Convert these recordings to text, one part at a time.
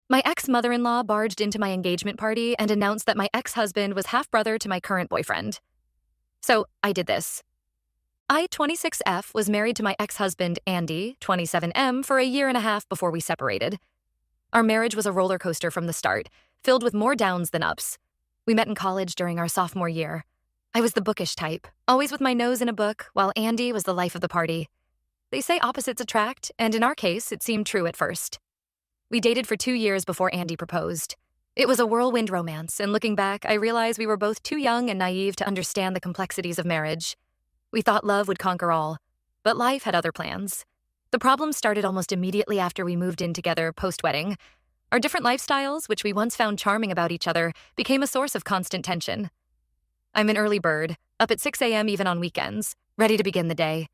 My ex-mother-in-law barged into my engagement party and announced that my ex-husband was half-brother to my current boyfriend. So I did this. I, 26F, was married to my ex-husband, Andy, 27M, for a year and a half before we separated. Our marriage was a roller coaster from the start, filled with more downs than ups. We met in college during our sophomore year. I was the bookish type, always with my nose in a book, while Andy was the life of the party. They say opposites attract, and in our case, it seemed true at first. We dated for 2 years before Andy proposed. It was a whirlwind romance, and looking back, I realized we were both too young and naive to understand the complexities of marriage. We thought love would conquer all, but life had other plans. The problem started almost immediately after we moved in together post-wedding. Our different lifestyles, which we once found charming about each other, became a source of constant tension. I'm an early bird, up at 6 a.m. even on weekends, ready to begin the day.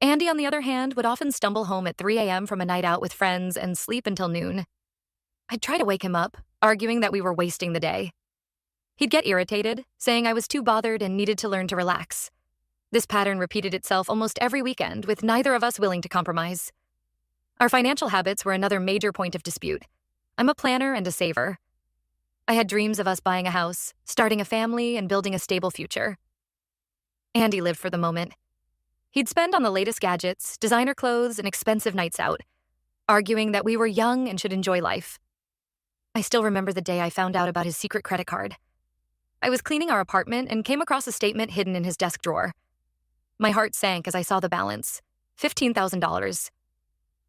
Andy, on the other hand, would often stumble home at 3 a.m. from a night out with friends and sleep until noon. I'd try to wake him up, arguing that we were wasting the day. He'd get irritated, saying I was too bothered and needed to learn to relax. This pattern repeated itself almost every weekend, with neither of us willing to compromise. Our financial habits were another major point of dispute. I'm a planner and a saver. I had dreams of us buying a house, starting a family, and building a stable future. Andy lived for the moment. He'd spend on the latest gadgets, designer clothes, and expensive nights out, arguing that we were young and should enjoy life. I still remember the day I found out about his secret credit card. I was cleaning our apartment and came across a statement hidden in his desk drawer. My heart sank as I saw the balance, $15,000.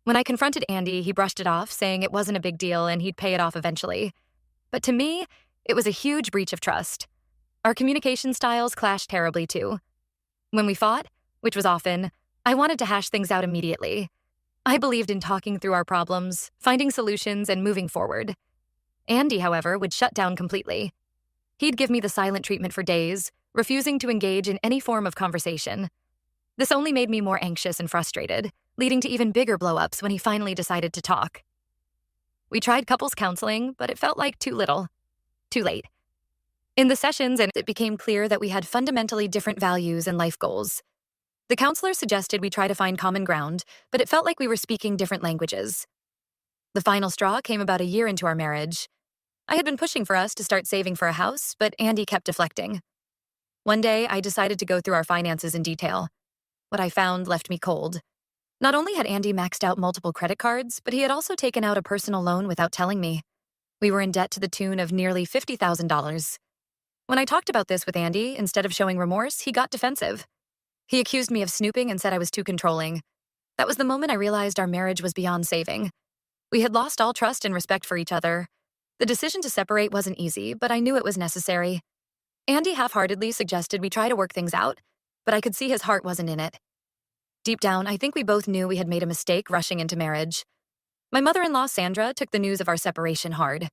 When I confronted Andy, he brushed it off, saying it wasn't a big deal and he'd pay it off eventually. But to me, it was a huge breach of trust. Our communication styles clashed terribly too. When we fought, which was often, I wanted to hash things out immediately. I believed in talking through our problems, finding solutions, and moving forward. Andy, however, would shut down completely. He'd give me the silent treatment for days, refusing to engage in any form of conversation. This only made me more anxious and frustrated, leading to even bigger blow-ups when he finally decided to talk. We tried couples counseling, but it felt like too little. Too late. In the sessions, it became clear that we had fundamentally different values and life goals. The counselor suggested we try to find common ground, but it felt like we were speaking different languages. The final straw came about a year into our marriage. I had been pushing for us to start saving for a house, but Andy kept deflecting. One day, I decided to go through our finances in detail. What I found left me cold. Not only had Andy maxed out multiple credit cards, but he had also taken out a personal loan without telling me. We were in debt to the tune of nearly $50,000. When I talked about this with Andy, instead of showing remorse, he got defensive. He accused me of snooping and said I was too controlling. That was the moment I realized our marriage was beyond saving. We had lost all trust and respect for each other. The decision to separate wasn't easy, but I knew it was necessary. Andy half-heartedly suggested we try to work things out, but I could see his heart wasn't in it. Deep down, I think we both knew we had made a mistake rushing into marriage. My mother-in-law, Sandra, took the news of our separation hard.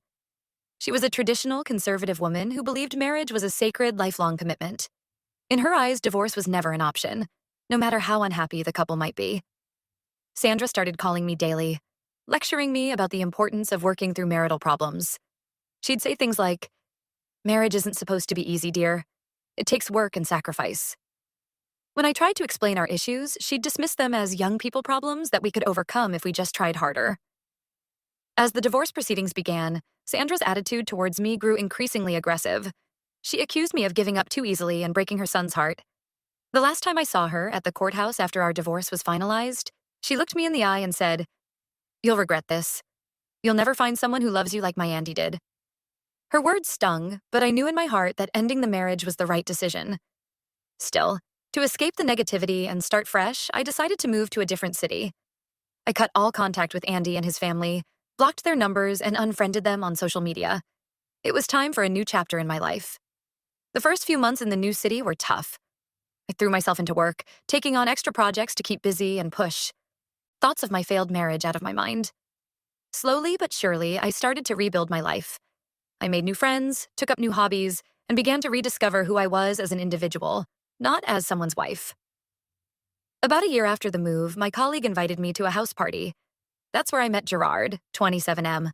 She was a traditional, conservative woman who believed marriage was a sacred, lifelong commitment. In her eyes, divorce was never an option, no matter how unhappy the couple might be. Sandra started calling me daily, lecturing me about the importance of working through marital problems. She'd say things like, "Marriage isn't supposed to be easy, dear. It takes work and sacrifice." When I tried to explain our issues, she'd dismiss them as young people problems that we could overcome if we just tried harder. As the divorce proceedings began, Sandra's attitude towards me grew increasingly aggressive. She accused me of giving up too easily and breaking her son's heart. The last time I saw her, at the courthouse after our divorce was finalized, she looked me in the eye and said, "You'll regret this. You'll never find someone who loves you like my Andy did." Her words stung, but I knew in my heart that ending the marriage was the right decision. Still, to escape the negativity and start fresh, I decided to move to a different city. I cut all contact with Andy and his family, blocked their numbers, and unfriended them on social media. It was time for a new chapter in my life. The first few months in the new city were tough. I threw myself into work, taking on extra projects to keep busy and push thoughts of my failed marriage out of my mind. Slowly but surely, I started to rebuild my life. I made new friends, took up new hobbies, and began to rediscover who I was as an individual, not as someone's wife. About a year after the move, my colleague invited me to a house party. That's where I met Gerard, 27M.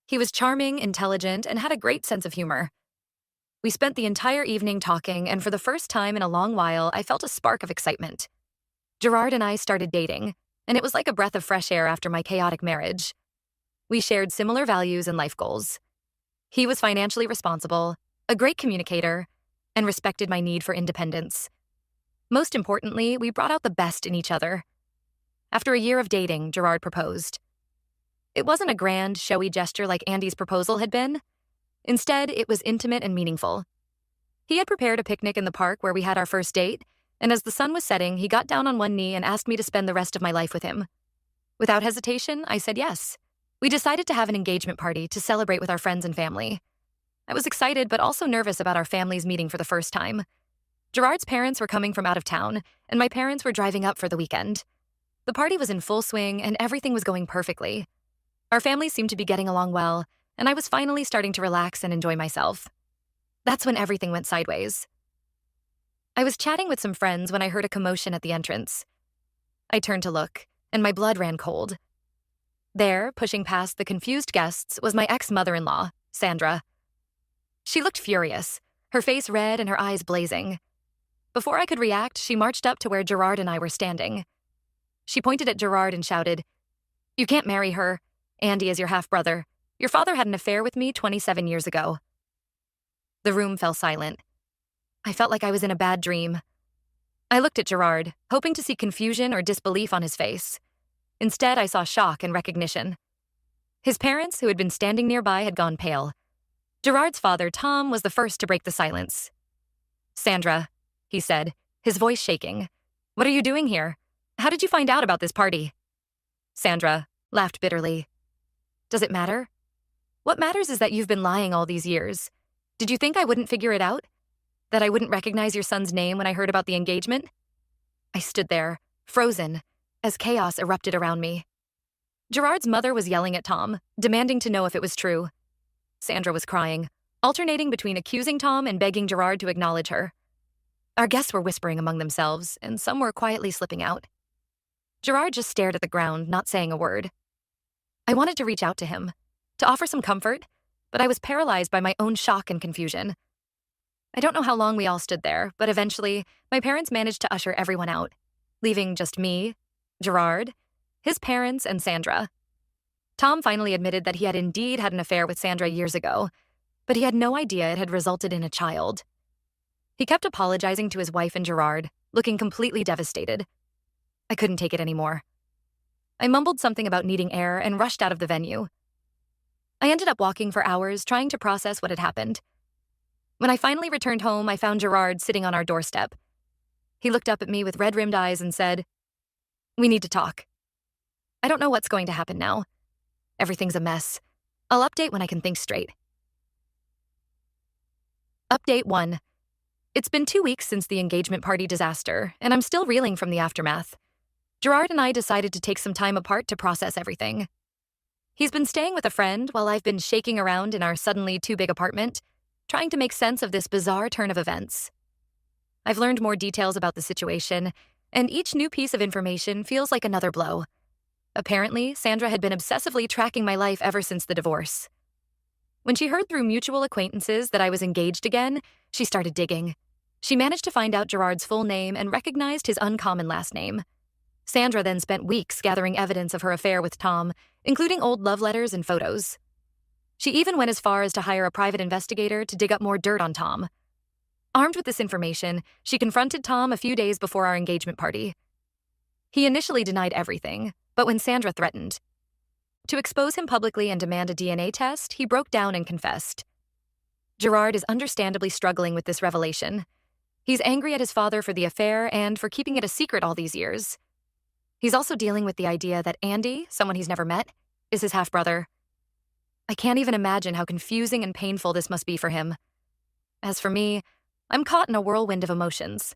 He was charming, intelligent, and had a great sense of humor. We spent the entire evening talking, and for the first time in a long while, I felt a spark of excitement. Gerard and I started dating, and it was like a breath of fresh air after my chaotic marriage. We shared similar values and life goals. He was financially responsible, a great communicator, and respected my need for independence. Most importantly, we brought out the best in each other. After a year of dating, Gerard proposed. It wasn't a grand, showy gesture like Andy's proposal had been. Instead, it was intimate and meaningful. He had prepared a picnic in the park where we had our first date, and as the sun was setting, he got down on one knee and asked me to spend the rest of my life with him. Without hesitation, I said yes. We decided to have an engagement party to celebrate with our friends and family. I was excited but also nervous about our families meeting for the first time. Gerard's parents were coming from out of town, and my parents were driving up for the weekend. The party was in full swing, and everything was going perfectly. Our families seemed to be getting along well, and I was finally starting to relax and enjoy myself. That's when everything went sideways. I was chatting with some friends when I heard a commotion at the entrance. I turned to look, and my blood ran cold. There, pushing past the confused guests, was my ex-mother-in-law, Sandra. She looked furious, her face red and her eyes blazing. Before I could react, she marched up to where Gerard and I were standing. She pointed at Gerard and shouted, "You can't marry her. Andy is your half-brother. Your father had an affair with me 27 years ago." The room fell silent. I felt like I was in a bad dream. I looked at Gerard, hoping to see confusion or disbelief on his face. Instead, I saw shock and recognition. His parents, who had been standing nearby, had gone pale. Gerard's father, Tom, was the first to break the silence. "Sandra," he said, his voice shaking. "What are you doing here? How did you find out about this party?" Sandra laughed bitterly. "Does it matter? What matters is that you've been lying all these years. Did you think I wouldn't figure it out? That I wouldn't recognize your son's name when I heard about the engagement?" I stood there, frozen, as chaos erupted around me. Gerard's mother was yelling at Tom, demanding to know if it was true. Sandra was crying, alternating between accusing Tom and begging Gerard to acknowledge her. Our guests were whispering among themselves, and some were quietly slipping out. Gerard just stared at the ground, not saying a word. I wanted to reach out to him, to offer some comfort, but I was paralyzed by my own shock and confusion. I don't know how long we all stood there, but eventually, my parents managed to usher everyone out, leaving just me, Gerard, his parents, and Sandra. Tom finally admitted that he had indeed had an affair with Sandra years ago, but he had no idea it had resulted in a child. He kept apologizing to his wife and Gerard, looking completely devastated. I couldn't take it anymore. I mumbled something about needing air and rushed out of the venue. I ended up walking for hours, trying to process what had happened. When I finally returned home, I found Gerard sitting on our doorstep. He looked up at me with red-rimmed eyes and said, "We need to talk. I don't know what's going to happen now. Everything's a mess. I'll update when I can think straight." Update 1. It's been 2 weeks since the engagement party disaster, and I'm still reeling from the aftermath. Gerard and I decided to take some time apart to process everything. He's been staying with a friend while I've been shaking around in our suddenly too big apartment, trying to make sense of this bizarre turn of events. I've learned more details about the situation, and each new piece of information feels like another blow. Apparently, Sandra had been obsessively tracking my life ever since the divorce. When she heard through mutual acquaintances that I was engaged again, she started digging. She managed to find out Gerard's full name and recognized his uncommon last name. Sandra then spent weeks gathering evidence of her affair with Tom, including old love letters and photos. She even went as far as to hire a private investigator to dig up more dirt on Tom. Armed with this information, she confronted Tom a few days before our engagement party. He initially denied everything, but when Sandra threatened to expose him publicly and demand a DNA test, he broke down and confessed. Gerard is understandably struggling with this revelation. He's angry at his father for the affair and for keeping it a secret all these years. He's also dealing with the idea that Andy, someone he's never met, is his half-brother. I can't even imagine how confusing and painful this must be for him. As for me, I'm caught in a whirlwind of emotions.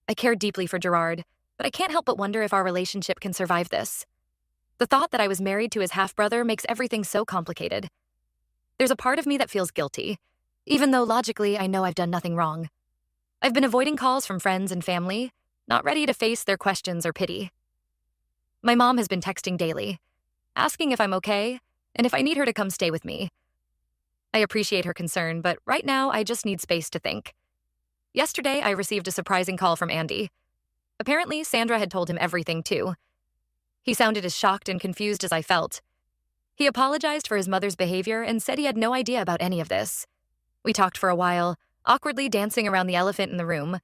I care deeply for Gerard, but I can't help but wonder if our relationship can survive this. The thought that I was married to his half-brother makes everything so complicated. There's a part of me that feels guilty, even though logically I know I've done nothing wrong. I've been avoiding calls from friends and family, not ready to face their questions or pity. My mom has been texting daily, asking if I'm okay and if I need her to come stay with me. I appreciate her concern, but right now I just need space to think. Yesterday, I received a surprising call from Andy. Apparently, Sandra had told him everything too. He sounded as shocked and confused as I felt. He apologized for his mother's behavior and said he had no idea about any of this. We talked for a while, awkwardly dancing around the elephant in the room,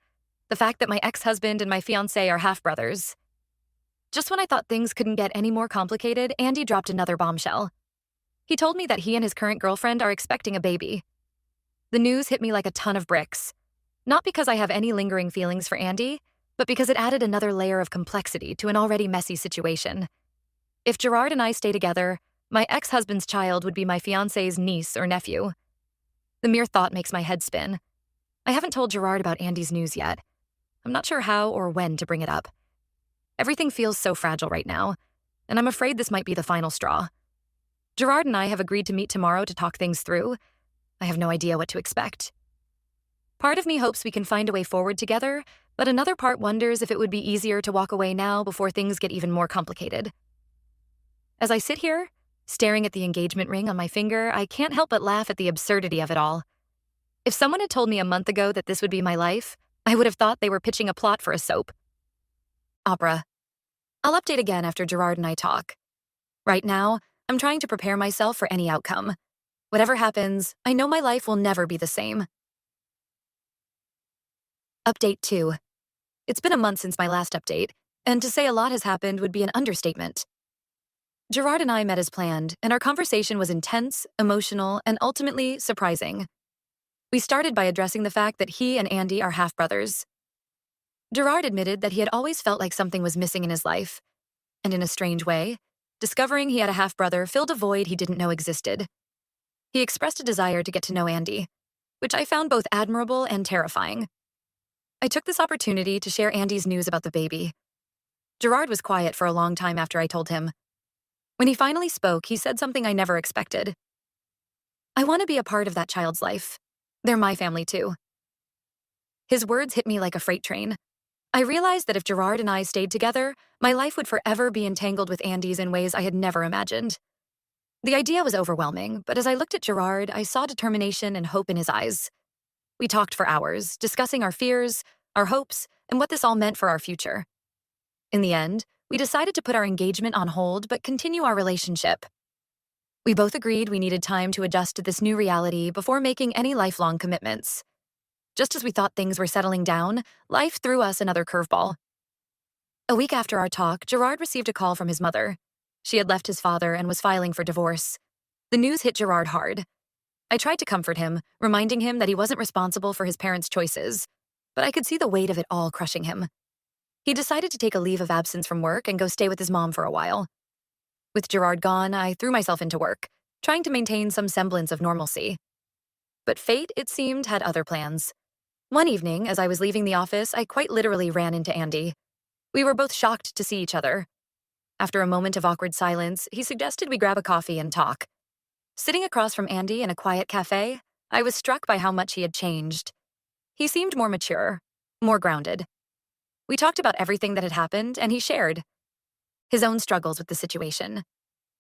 the fact that my ex-husband and my fiancé are half-brothers. Just when I thought things couldn't get any more complicated, Andy dropped another bombshell. He told me that he and his current girlfriend are expecting a baby. The news hit me like a ton of bricks. Not because I have any lingering feelings for Andy, but because it added another layer of complexity to an already messy situation. If Gerard and I stay together, my ex-husband's child would be my fiancé's niece or nephew. The mere thought makes my head spin. I haven't told Gerard about Andy's news yet. I'm not sure how or when to bring it up. Everything feels so fragile right now, and I'm afraid this might be the final straw. Gerard and I have agreed to meet tomorrow to talk things through. I have no idea what to expect. Part of me hopes we can find a way forward together, but another part wonders if it would be easier to walk away now before things get even more complicated. As I sit here, staring at the engagement ring on my finger, I can't help but laugh at the absurdity of it all. If someone had told me a month ago that this would be my life, I would have thought they were pitching a plot for a soap opera. I'll update again after Gerard and I talk. Right now, I'm trying to prepare myself for any outcome. Whatever happens, I know my life will never be the same. Update 2. It's been a month since my last update, and to say a lot has happened would be an understatement. Gerard and I met as planned, and our conversation was intense, emotional, and ultimately surprising. We started by addressing the fact that he and Andy are half-brothers. Gerard admitted that he had always felt like something was missing in his life, and in a strange way, discovering he had a half-brother filled a void he didn't know existed. He expressed a desire to get to know Andy, which I found both admirable and terrifying. I took this opportunity to share Andy's news about the baby. Gerard was quiet for a long time after I told him. When he finally spoke, he said something I never expected. I want to be a part of that child's life. They're my family too. His words hit me like a freight train. I realized that if Gerard and I stayed together, my life would forever be entangled with Andy's in ways I had never imagined. The idea was overwhelming, but as I looked at Gerard, I saw determination and hope in his eyes. We talked for hours, discussing our fears, our hopes, and what this all meant for our future. In the end, we decided to put our engagement on hold but continue our relationship. We both agreed we needed time to adjust to this new reality before making any lifelong commitments. Just as we thought things were settling down, life threw us another curveball. A week after our talk, Gerard received a call from his mother. She had left his father and was filing for divorce. The news hit Gerard hard. I tried to comfort him, reminding him that he wasn't responsible for his parents' choices, but I could see the weight of it all crushing him. He decided to take a leave of absence from work and go stay with his mom for a while. With Gerard gone, I threw myself into work, trying to maintain some semblance of normalcy. But fate, it seemed, had other plans. One evening, as I was leaving the office, I quite literally ran into Andy. We were both shocked to see each other. After a moment of awkward silence, he suggested we grab a coffee and talk. Sitting across from Andy in a quiet cafe, I was struck by how much he had changed. He seemed more mature, more grounded. We talked about everything that had happened, and he shared his own struggles with the situation.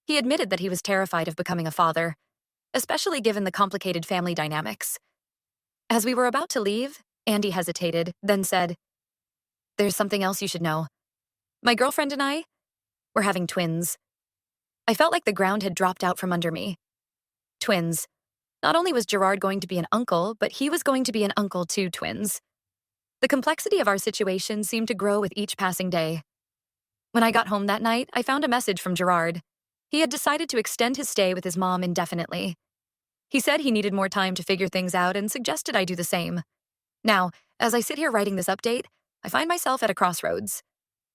He admitted that he was terrified of becoming a father, especially given the complicated family dynamics. As we were about to leave, Andy hesitated, then said, "There's something else you should know. My girlfriend and I, we're having twins." I felt like the ground had dropped out from under me. Twins. Not only was Gerard going to be an uncle, but he was going to be an uncle to twins. The complexity of our situation seemed to grow with each passing day. When I got home that night, I found a message from Gerard. He had decided to extend his stay with his mom indefinitely. He said he needed more time to figure things out and suggested I do the same. Now, as I sit here writing this update, I find myself at a crossroads.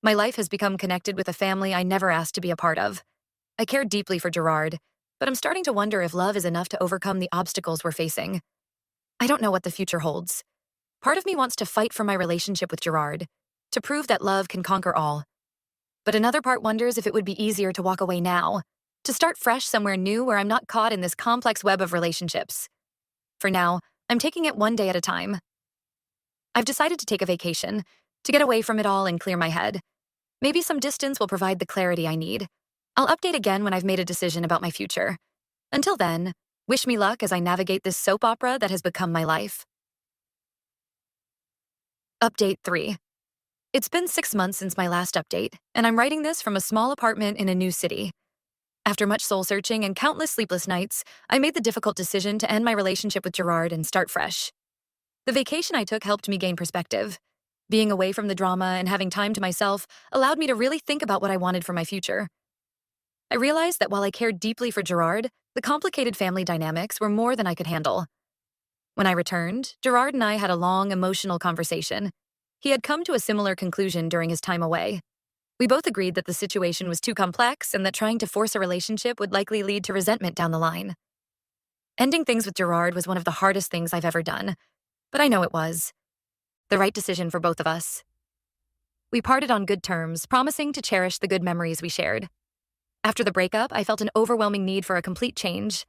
My life has become connected with a family I never asked to be a part of. I care deeply for Gerard, but I'm starting to wonder if love is enough to overcome the obstacles we're facing. I don't know what the future holds. Part of me wants to fight for my relationship with Gerard, to prove that love can conquer all. But another part wonders if it would be easier to walk away now, to start fresh somewhere new where I'm not caught in this complex web of relationships. For now, I'm taking it one day at a time. I've decided to take a vacation, to get away from it all and clear my head. Maybe some distance will provide the clarity I need. I'll update again when I've made a decision about my future. Until then, wish me luck as I navigate this soap opera that has become my life. Update 3. It's been 6 months since my last update, and I'm writing this from a small apartment in a new city. After much soul searching and countless sleepless nights, I made the difficult decision to end my relationship with Gerard and start fresh. The vacation I took helped me gain perspective. Being away from the drama and having time to myself allowed me to really think about what I wanted for my future. I realized that while I cared deeply for Gerard, the complicated family dynamics were more than I could handle. When I returned, Gerard and I had a long, emotional conversation. He had come to a similar conclusion during his time away. We both agreed that the situation was too complex and that trying to force a relationship would likely lead to resentment down the line. Ending things with Gerard was one of the hardest things I've ever done, but I know it was the right decision for both of us. We parted on good terms, promising to cherish the good memories we shared. After the breakup, I felt an overwhelming need for a complete change.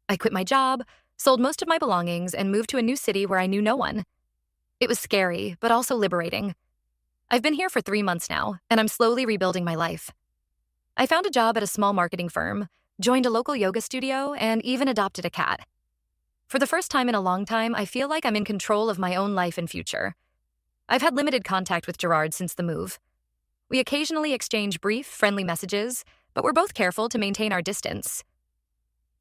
I quit my job, sold most of my belongings, and moved to a new city where I knew no one. It was scary, but also liberating. I've been here for 3 months now, and I'm slowly rebuilding my life. I found a job at a small marketing firm, joined a local yoga studio, and even adopted a cat. For the first time in a long time, I feel like I'm in control of my own life and future. I've had limited contact with Gerard since the move. We occasionally exchange brief, friendly messages, but we're both careful to maintain our distance.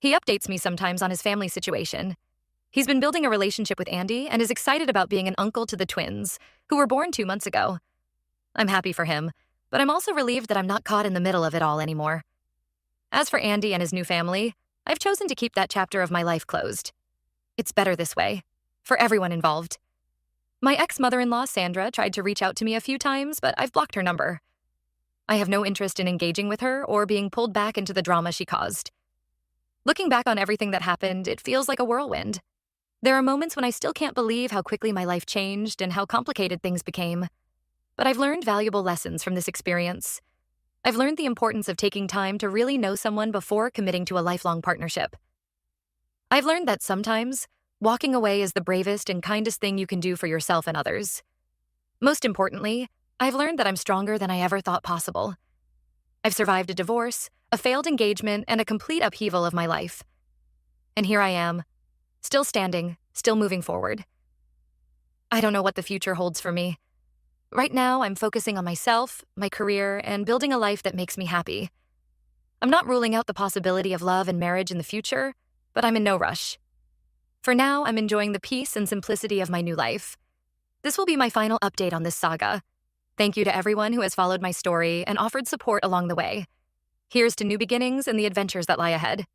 He updates me sometimes on his family situation. He's been building a relationship with Andy and is excited about being an uncle to the twins, who were born 2 months ago. I'm happy for him, but I'm also relieved that I'm not caught in the middle of it all anymore. As for Andy and his new family, I've chosen to keep that chapter of my life closed. It's better this way, for everyone involved. My ex-mother-in-law, Sandra, tried to reach out to me a few times, but I've blocked her number. I have no interest in engaging with her or being pulled back into the drama she caused. Looking back on everything that happened, it feels like a whirlwind. There are moments when I still can't believe how quickly my life changed and how complicated things became. But I've learned valuable lessons from this experience. I've learned the importance of taking time to really know someone before committing to a lifelong partnership. I've learned that sometimes, walking away is the bravest and kindest thing you can do for yourself and others. Most importantly, I've learned that I'm stronger than I ever thought possible. I've survived a divorce, a failed engagement, and a complete upheaval of my life. And here I am, still standing, still moving forward. I don't know what the future holds for me. Right now, I'm focusing on myself, my career, and building a life that makes me happy. I'm not ruling out the possibility of love and marriage in the future, but I'm in no rush. For now, I'm enjoying the peace and simplicity of my new life. This will be my final update on this saga. Thank you to everyone who has followed my story and offered support along the way. Here's to new beginnings and the adventures that lie ahead.